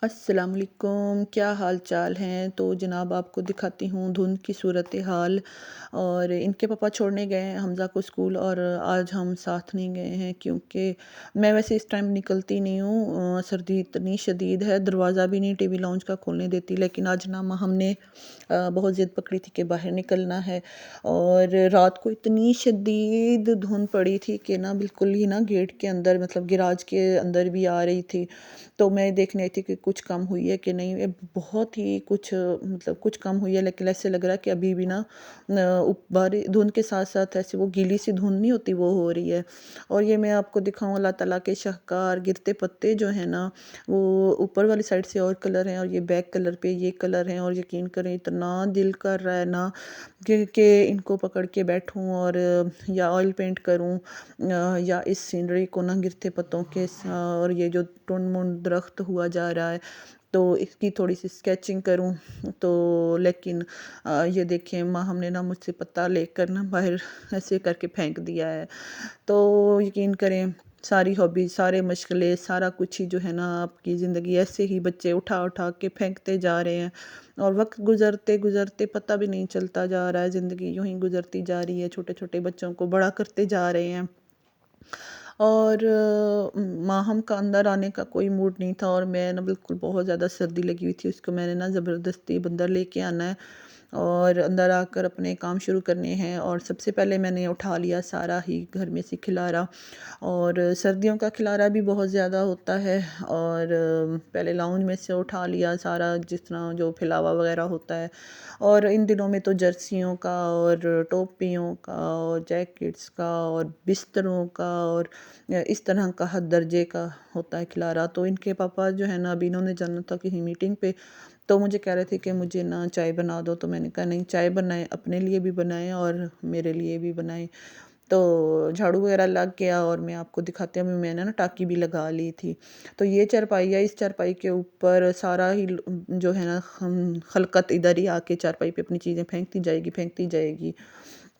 अस्सलाम वालेकुम, क्या हाल चाल हैं। तो जनाब आपको दिखाती हूँ धुंध की सूरत हाल। और इनके पापा छोड़ने गए हैं हमज़ा को स्कूल, और आज हम साथ नहीं गए हैं क्योंकि मैं वैसे इस टाइम निकलती नहीं हूँ। सर्दी इतनी शदीद है, दरवाज़ा भी नहीं टीवी लाउंज का खोलने देती। लेकिन आज ना हमने बहुत ज़िद पकड़ी थी कि बाहर निकलना है। और रात को इतनी शदीद धुंध पड़ी थी कि ना बिल्कुल ही ना गेट के अंदर, मतलब गिराज के अंदर भी आ रही थी। तो मैं देखने आई थी कि कुछ कम हुई है कि नहीं। ये बहुत ही कुछ मतलब कुछ कम हुई है, लेकिन ऐसे लग रहा है कि अभी भी ना बारी धुंध के साथ साथ ऐसे वो गीली सी धुंध नहीं होती, वो हो रही है। और ये मैं आपको दिखाऊं, अल्लाह ताला के शाहकार गिरते पत्ते जो है ना, वो ऊपर वाली साइड से और कलर हैं और ये बैक कलर पे ये कलर हैं। और यकीन करें इतना दिल कर रहा है ना कि इनको पकड़ के बैठूं और या ऑयल पेंट करूं, या इस सीनरी को ना गिरते पत्तों के और ये जो टुंड मुंड दरख्त हुआ जा रहा है, तो इसकी थोड़ी सी स्केचिंग करूं। तो लेकिन ये देखें माँ, हमने ना मुझसे पत्ता लेकर ना बाहर ऐसे करके फेंक दिया है। तो यकीन करें सारी हॉबी, सारे मशगले, सारा कुछ ही जो है ना, आपकी ज़िंदगी ऐसे ही बच्चे उठा उठा के फेंकते जा रहे हैं। और वक्त गुज़रते गुज़रते पता भी नहीं चलता जा रहा है, ज़िंदगी यूं ही गुज़रती जा रही है। छोटे छोटे बच्चों को बड़ा करते जा रहे हैं। और माहम का अंदर आने का कोई मूड नहीं था, और मैं ना बिल्कुल बहुत ज़्यादा सर्दी लगी हुई थी, उसको मैंने ना ज़बरदस्ती अंदर लेके आना है और अंदर आकर अपने काम शुरू करने हैं। और सबसे पहले मैंने उठा लिया सारा ही घर में से खिलारा। और सर्दियों का खिलारा भी बहुत ज़्यादा होता है। और पहले लाउंज में से उठा लिया सारा, जिस तरह जो फैलावा वगैरह होता है। और इन दिनों में तो जर्सियों का और टोपियों का और जैकेट्स का और बिस्तरों का और इस तरह का हर दर्जे का होता है खिलारा। तो इनके पापा जो है ना, अभी इन्होंने जाना था किसी मीटिंग पे, तो मुझे कह रहे थे कि मुझे ना चाय बना दो। तो मैंने कहा नहीं, चाय बनाएं, अपने लिए भी बनाएं और मेरे लिए भी बनाएं। तो झाड़ू वगैरह लग गया और मैं आपको दिखाती हूँ, मैंने ना टाकी भी लगा ली थी। तो ये चारपाई है, इस चारपाई के ऊपर सारा ही जो है ना, हम खलकत इधर ही आके चारपाई पे अपनी चीज़ें फेंकती जाएगी फेंकती जाएगी।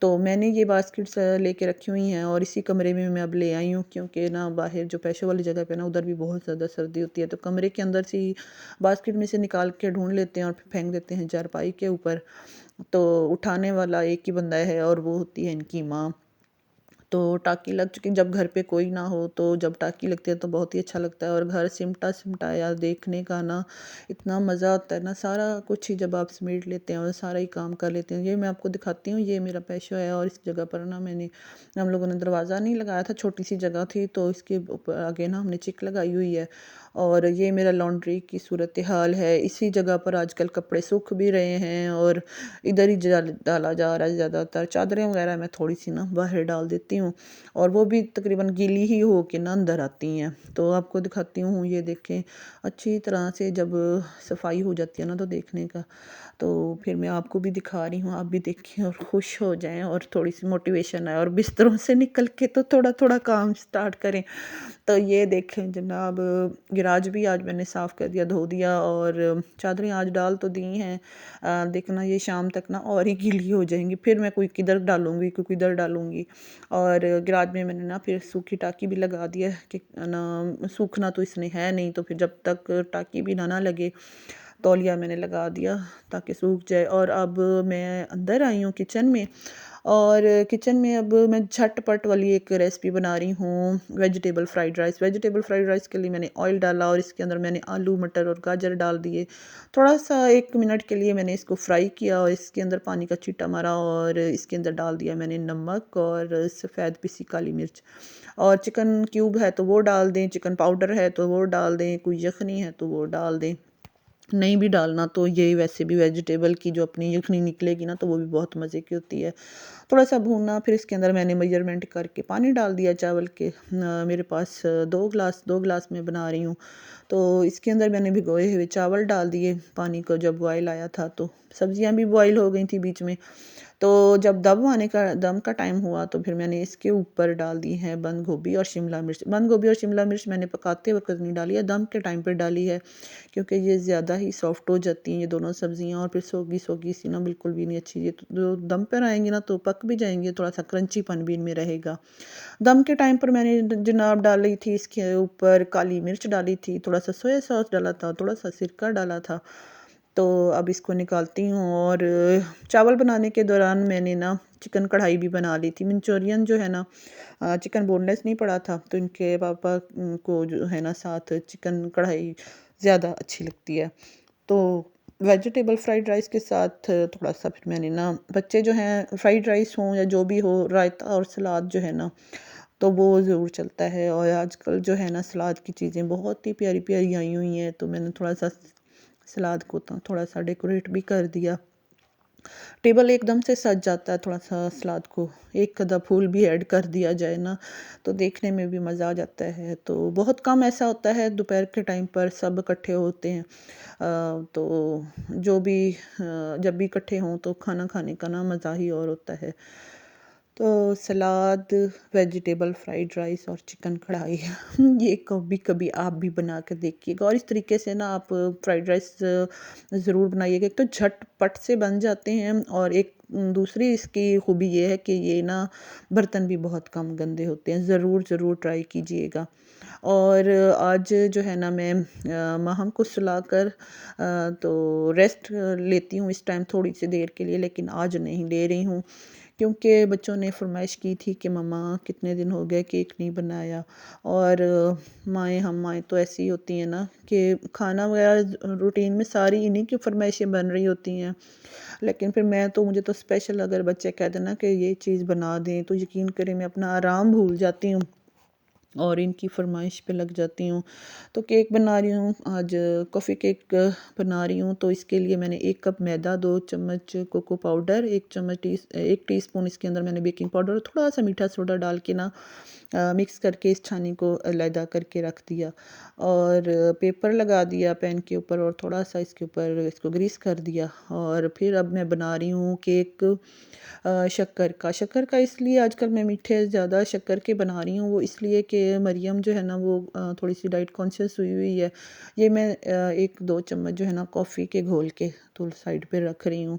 तो मैंने ये बास्केट्स लेके रखी हुई हैं और इसी कमरे में मैं अब ले आई हूँ, क्योंकि ना बाहर जो पैशे वाली जगह पे ना, उधर भी बहुत ज़्यादा सर्दी होती है। तो कमरे के अंदर से ही बास्केट में से निकाल के ढूंढ लेते हैं और फिर फेंक देते हैं चारपाई के ऊपर। तो उठाने वाला एक ही बंदा है और वो होती है इनकी माँ। तो टाँकी लग चुकी, जब घर पे कोई ना हो तो जब टाँकी लगती है तो बहुत ही अच्छा लगता है। और घर सिमटा सिमटाया देखने का ना इतना मज़ा आता है ना, सारा कुछ ही जब आप समेट लेते हैं और सारा ही काम कर लेते हैं। ये मैं आपको दिखाती हूँ, ये मेरा पेशा है। और इस जगह पर ना मैंने, हम लोगों ने दरवाज़ा नहीं लगाया था, छोटी सी जगह थी, तो इसके ऊपर आगे ना हमने चिक लगाई हुई है। और ये मेरा लॉन्ड्री की सूरत हाल है। इसी जगह पर आजकल कपड़े सूख भी रहे हैं और इधर ही डाला जा रहा है ज़्यादातर। चादरें वगैरह मैं थोड़ी सी ना बाहर डाल देती हूँ, और वो भी तकरीबन गीली ही हो के ना अंदर आती हैं। तो आपको दिखाती हूँ, ये देखें अच्छी तरह से जब सफाई हो जाती है ना, तो देखने का, तो फिर मैं आपको भी दिखा रही हूँ, आप भी देखें और खुश हो जाएं और थोड़ी सी मोटिवेशन आए और बिस्तरों से निकल के तो थोड़ा थोड़ा काम स्टार्ट करें। तो ये देखें जनाब, गिराज भी आज मैंने साफ़ कर दिया, धो दिया, और चादरें आज डाल तो दी हैं। देखना ये शाम तक ना और ही गीली हो जाएंगी, फिर मैं कोई किधर डालूंगी कोई किधर डालूंगी। और गिराज में मैंने ना फिर सूखी टाकी भी लगा दिया है कि ना, सूखना तो इसने है नहीं, तो फिर जब तक टाकी भी ना लगे, तौलिया मैंने लगा दिया ताकि सूख जाए। और अब मैं अंदर आई हूँ किचन में, और किचन में अब मैं झटपट वाली एक रेसिपी बना रही हूँ, vegetable fried rice. Vegetable fried rice के लिए मैंने ऑयल डाला और इसके अंदर मैंने आलू मटर और गाजर डाल दिए। थोड़ा सा 1 मिनट के लिए मैंने इसको फ्राई किया और इसके अंदर पानी का छींटा मारा, और इसके अंदर डाल दिया मैंने नमक और सफ़ेद पिसी काली मिर्च। और चिकन क्यूब है तो वो डाल दें, चिकन पाउडर है तो वो डाल दें, कोई यखनी है तो वो डाल दें। नहीं भी डालना तो ये वैसे भी वेजिटेबल की जो अपनी यखनी निकलेगी ना, तो वो भी बहुत मज़े की होती है। थोड़ा सा भूनना, फिर इसके अंदर मैंने मेजरमेंट करके पानी डाल दिया चावल के। मेरे पास 2 गिलास में बना रही हूँ। तो इसके अंदर मैंने भिगोए हुए चावल डाल दिए, पानी को जब बॉयल आया था तो सब्जियां भी बॉयल हो गई थी बीच में। तो जब दम का टाइम हुआ तो फिर मैंने इसके ऊपर डाल दी है बंद गोभी और शिमला मिर्च। बंद गोभी और शिमला मिर्च मैंने पकाते वक्त नहीं डाली है, दम के टाइम पर डाली है, क्योंकि ये ज़्यादा ही सॉफ्ट हो जाती हैं ये दोनों सब्जियां। और फिर सोगी सोगी सी ना बिल्कुल भी नहीं अच्छी, ये तो जो दम पर आएंगी ना तो पक भी जाएंगी, थोड़ा सा क्रंचीपन भी इनमें रहेगा। दम के टाइम पर मैंने जनाब डाली थी इसके ऊपर काली मिर्च डाली थी, थोड़ा सा सोया सॉस डाला था, थोड़ा सा सिरका डाला था। तो अब इसको निकालती हूँ। और चावल बनाने के दौरान मैंने ना चिकन कढ़ाई भी बना ली थी। मंचूरियन जो है ना चिकन बोनलेस नहीं पड़ा था, तो इनके पापा को जो है ना साथ चिकन कढ़ाई ज़्यादा अच्छी लगती है। तो वेजिटेबल फ्राइड राइस के साथ थोड़ा-सा फिर मैंने ना बच्चे जो हैं फ्राइड राइस हो या जो भी हो, रायता और सलाद जो है ना, तो वो ज़रूर चलता है। और आजकल जो है ना सलाद की चीज़ें बहुत ही प्यारी-प्यारी आई हुई हैं, तो मैंने थोड़ा-सा सलाद को तो थोड़ा-सा डेकोरेट भी कर दिया। टेबल एकदम से सज जाता है, थोड़ा-सा सलाद को एक आधा फूल भी ऐड कर दिया जाए ना, तो देखने में भी मज़ा आ जाता है। तो बहुत कम ऐसा होता है दोपहर के टाइम पर सब इकट्ठे होते हैं। तो जो भी जब भी इकट्ठे हों तो खाना खाने का ना मज़ा ही और होता है। तो सलाद, वेजिटेबल फ्राइड राइस और चिकन कढ़ाई ये कभी-कभी आप भी बना कर देखिएगा। और इस तरीके से ना आप फ्राइड राइस ज़रूर बनाइएगा। एक तो झटपट से बन जाते हैं और एक दूसरी इसकी खूबी ये है कि ये ना बर्तन भी बहुत कम गंदे होते हैं। ज़रूर ट्राई कीजिएगा। और आज जो है ना मैं माहम को सुलाकर तो रेस्ट लेती हूँ इस टाइम थोड़ी सी देर के लिए, लेकिन आज नहीं ले रही हूँ क्योंकि बच्चों ने फरमाइश की थी कि मम्मा कितने दिन हो गए केक नहीं बनाया। और हम माएँ तो ऐसी ही होती हैं ना कि खाना वगैरह रूटीन में सारी इन्हीं की फरमाइशें बन रही होती हैं। लेकिन फिर मुझे तो स्पेशल अगर बच्चे कह दें ना कि ये चीज़ बना दें, तो यकीन करें मैं अपना आराम भूल जाती हूँ और इनकी फरमाइश पे लग जाती हूँ। तो केक बना रही हूँ आज, कॉफ़ी केक बना रही हूँ। तो इसके लिए मैंने 1 कप मैदा, 2 चम्मच कोको पाउडर, 1 टीस्पून इसके अंदर मैंने बेकिंग पाउडर और थोड़ा-सा मीठा सोडा डाल के ना मिक्स करके इस छानी को अलहदा करके रख दिया। और पेपर लगा दिया पैन के ऊपर और थोड़ा-सा इसके ऊपर इसको ग्रीस कर दिया। और फिर अब मैं बना रही हूँ केक शक्कर का इसलिए आजकल मैं मीठे ज़्यादा शक्कर के बना रही हूँ, वो इसलिए कि मरियम जो है ना वो थोड़ी-सी डाइट कॉन्शियस हुई हुई है। ये मैं 1-2 चम्मच जो है ना कॉफ़ी के घोल के तो साइड पे रख रही हूँ।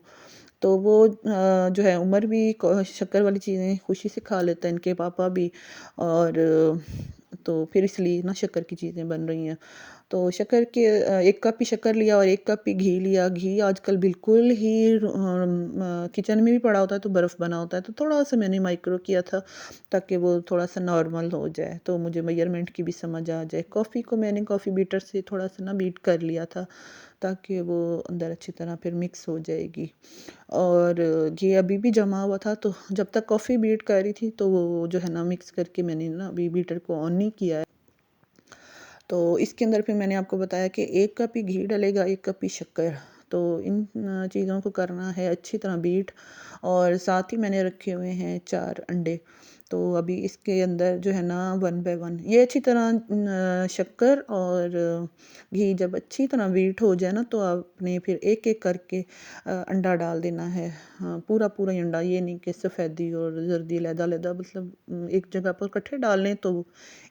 तो वो जो है उमर भी शक्कर वाली चीज़ें खुशी से खा लेता है, इनके पापा भी। और तो फिर इसलिए ना शक्कर की चीज़ें बन रही हैं। तो शक्कर के 1 कप ही शक्कर लिया और 1 कप ही घी लिया। घी आजकल बिल्कुल ही किचन में भी पड़ा होता है तो बर्फ़ बना होता है, तो थोड़ा-सा मैंने माइक्रो किया था ताकि वो थोड़ा-सा नॉर्मल हो जाए, तो मुझे मेज़रमेंट की भी समझ आ जाए। कॉफ़ी को मैंने कॉफ़ी बीटर से थोड़ा-सा ना बीट कर लिया था ताकि वो अंदर अच्छी तरह फिर मिक्स हो जाएगी। और घी अभी भी जमा हुआ था, तो जब तक कॉफ़ी बीट कर रही थी तो वो जो है ना मिक्स करके मैंने ना अभी बीटर को ऑन नहीं किया है। तो इसके अंदर फिर मैंने आपको बताया कि 1 कप ही घी डलेगा, 1 कप ही शक्कर। तो इन चीज़ों को करना है अच्छी तरह बीट। और साथ ही मैंने रखे हुए हैं 4 अंडे। तो अभी इसके अंदर जो है ना 1 बाय 1 ये अच्छी तरह शक्कर और घी जब अच्छी तरह बीट हो जाए ना, तो आपने फिर एक-एक करके अंडा डाल देना है। हाँ, पूरा-पूरा ही अंडा, ये नहीं कि सफ़ेदी और ज़र्दी अलग-अलग मतलब एक जगह पर इकट्ठे डाल लें तो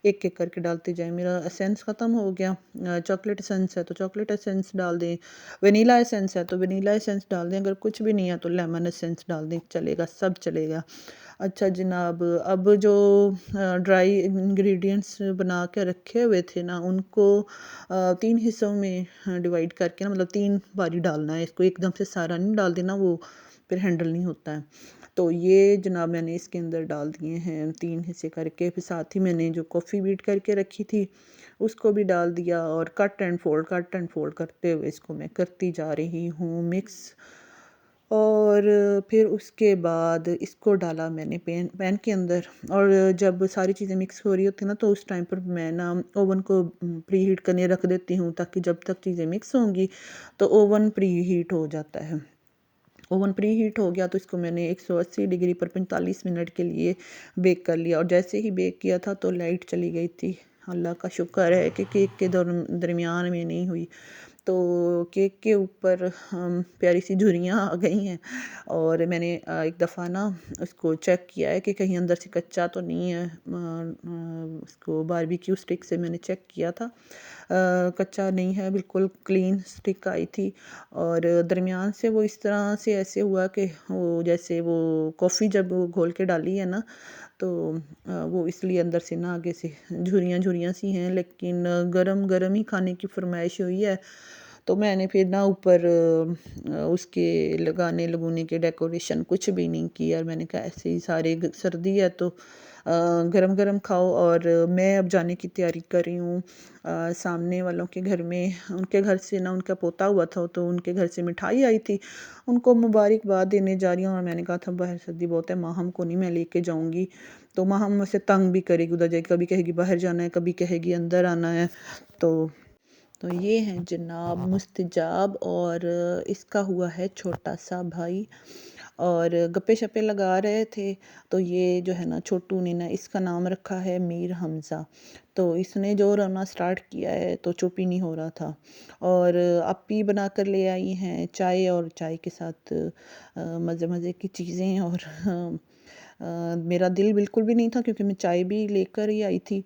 एक-एक करके डालते जाएँ। मेरा एसेंस ख़त्म हो गया, चॉकलेट एसेंस है तो चॉकलेट एसेंस डाल दें, वनीला एसेंस है तो वनीला एसेंस डाल दें, अगर कुछ भी नहीं है तो लेमन एसेंस डाल दें, चलेगा, सब चलेगा। अच्छा जनाब, अब जो ड्राई इंग्रीडिएंट्स बना के रखे हुए थे ना, उनको 3 हिस्सों में डिवाइड करके ना, मतलब 3 बारी डालना है इसको, एकदम से सारा नहीं डाल देना, वो फिर हैंडल नहीं होता है। तो ये जनाब मैंने इसके अंदर डाल दिए हैं 3 हिस्से करके। फिर साथ ही मैंने जो कॉफ़ी बीट करके रखी थी उसको भी डाल दिया और कट एंड फोल्ड करते हुए इसको मैं करती जा रही हूँ मिक्स। और फिर उसके बाद इसको डाला मैंने पैन के अंदर। और जब सारी चीज़ें मिक्स हो रही होती हैं ना, तो उस टाइम पर मैं ना ओवन को प्री हीट करने रख देती हूँ, ताकि जब तक चीज़ें मिक्स होंगी तो ओवन प्री हीट हो जाता है। ओवन प्री हीट हो गया तो इसको मैंने 180 डिग्री पर 45 मिनट के लिए बेक कर लिया। और जैसे ही बेक किया था तो लाइट चली गई थी। अल्लाह का शुक्र है कि केक के दरमियान में नहीं हुई। तो केक के ऊपर प्यारी सी झुर्रियाँ आ गई हैं। और मैंने एक दफ़ा ना उसको चेक किया है कि कहीं अंदर से कच्चा तो नहीं है। उसको बारबेक्यू स्टिक से मैंने चेक किया था, कच्चा नहीं है, बिल्कुल क्लीन स्टिक आई थी। और दरमियान से वो इस तरह से ऐसे हुआ कि वो जैसे वो कॉफ़ी जब वो घोल के डाली है ना, तो वो इसलिए अंदर से ना आगे से झुर्रियाँ झुर्रियाँ सी हैं। लेकिन गरम गरम ही खाने की फरमाइश हुई है, तो मैंने फिर ना ऊपर उसके लगाने लगूने के डेकोरेशन कुछ भी नहीं की। और मैंने कहा ऐसे ही सारे सर्दी है तो गरम गरम खाओ। और मैं अब जाने की तैयारी कर रही हूँ सामने वालों के घर में। उनके घर से ना उनका पोता हुआ था, तो उनके घर से मिठाई आई थी, उनको मुबारकबाद देने जा रही हूँ। और मैंने कहा था बाहर सर्दी बहुत है, माँ को नहीं मैं लेके जाऊँगी, तो माँ मुझसे तंग भी करेगी, उधर जाएगी, कभी कहेगी बाहर जाना है, कभी कहेगी अंदर आना है। तो ये हैं जनाब मुस्तजाब, और इसका हुआ है छोटा सा भाई। और गप्पे शप्पे लगा रहे थे, तो ये जो है ना छोटू ने ना इसका नाम रखा है मीर हमज़ा। तो इसने जो रोना स्टार्ट किया है तो चुप ही नहीं हो रहा था। और अपी बना कर ले आई हैं चाय, और चाय के साथ मज़े मज़े की चीज़ें। और मेरा दिल बिल्कुल भी नहीं था, क्योंकि मैं चाय भी लेकर ही आई थी।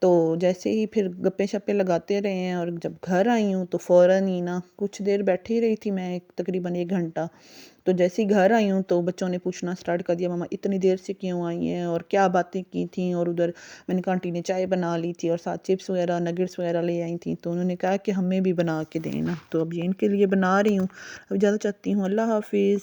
तो जैसे ही फिर गप्पे शप्पे लगाते रहे हैं, और जब घर आई हूँ तो फ़ौरन ही ना कुछ देर बैठी रही थी मैं, तकरीबन 1 घंटा। तो जैसे ही घर आई हूँ तो बच्चों ने पूछना स्टार्ट कर दिया, मामा इतनी देर से क्यों आई हैं और क्या बातें की थी। और उधर मैंने कहा आंटी ने चाय बना ली थी और साथ चिप्स वगैरह नगेट्स वगैरह ले आई थी, तो उन्होंने कहा कि हमें भी बना के देना। तो अब ये इनके लिए बना रही हूँ। अब ज़्यादा चाहती हूँ, अल्लाह हाफिज़।